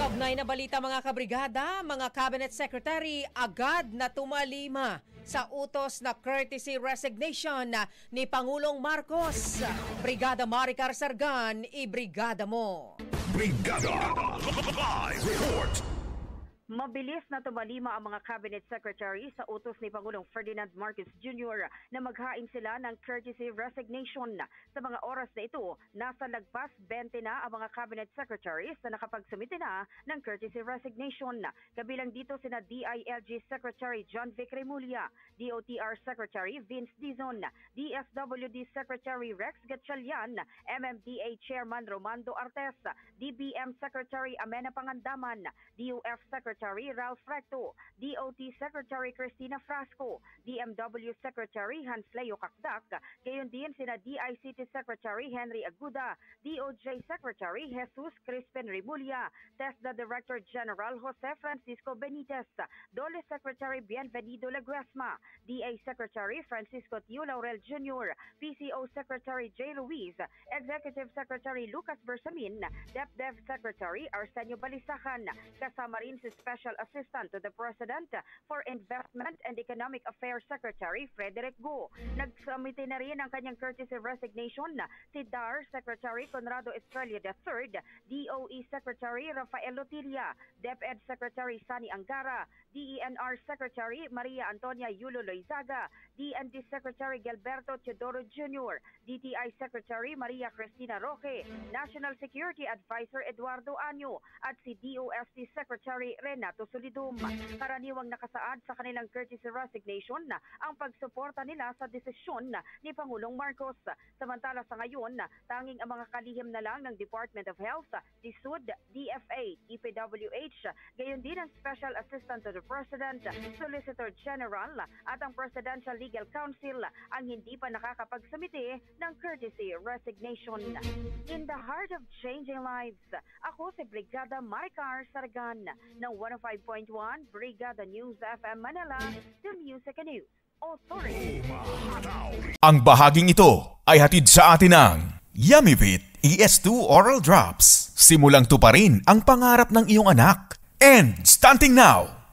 Kaugnay na balita mga kabrigada, mga cabinet secretary agad na tumalima sa utos na courtesy resignation ni Pangulong Marcos. Brigada Maricar Sargan, ibrigada mo. Brigada Live Report. Mabilis na tumalima ang mga cabinet secretary sa utos ni Pangulong Ferdinand Marcos Jr. na maghain sila ng courtesy resignation. Sa mga oras na ito, nasa lagpas 20 na ang mga cabinet secretaries na nakapagsumite na ng courtesy resignation. Kabilang dito sina DILG Secretary John Vic Remulla, DOTR Secretary Vince Dizon, DSWD Secretary Rex Gatchalian, MMDA Chairman Romando Artes, DBM Secretary Amena Pangandaman, DOF Secretary Ralph Recto, DOT Secretary Cristina Frasco, DMW Secretary Hans Leo Kakdak, gayon din sina DICT Secretary Henry Aguda, DOJ Secretary Jesus Crispin Remulla, TESDA Director General Jose Francisco Benitez, DOLE Secretary Bienvenido Leguesma, DA Secretary Francisco Tio Laurel Jr., PCO Secretary J. Luis, Executive Secretary Lucas Bersamin, DepDev Secretary Arsenio Balisacan, kasama rin si Special Assistant to the President for Investment and Economic Affairs Secretary Frederick Go. Nagsumite na rin ang kanyang courtesy resignation si DAR Secretary Conrado Estrella III, DOE Secretary Rafael Lotilla, DepEd Secretary Sani Angara, DENR Secretary Maria Antonia Yulo Loizaga, DND Secretary Gilberto Teodoro Jr., DTI Secretary Maria Cristina Roque, National Security Advisor Eduardo Anyo, at si DOST Secretary Renato Solidum. Karaniwang nakasaad sa kanilang courtesy resignation ang pagsuporta nila sa desisyon ni Pangulong Marcos. Samantala sa ngayon, tanging ang mga kalihim na lang ng Department of Health, DSUD, DFA, DPWH, gayon din ang Special Assistant to the President, Solicitor General at ang Presidential Legal Counsel ang hindi pa nakakapagsumite ng courtesy resignation. In the heart of changing lives, ako si Brigada Maricar Sargan ng 105.1 Brigada News FM Manila, the Music and News Authority. Ang bahaging ito ay hatid sa atin ng Yummyvit ES2 Oral Drops. Simulang tuparin ang pangarap ng iyong anak. And stunting now!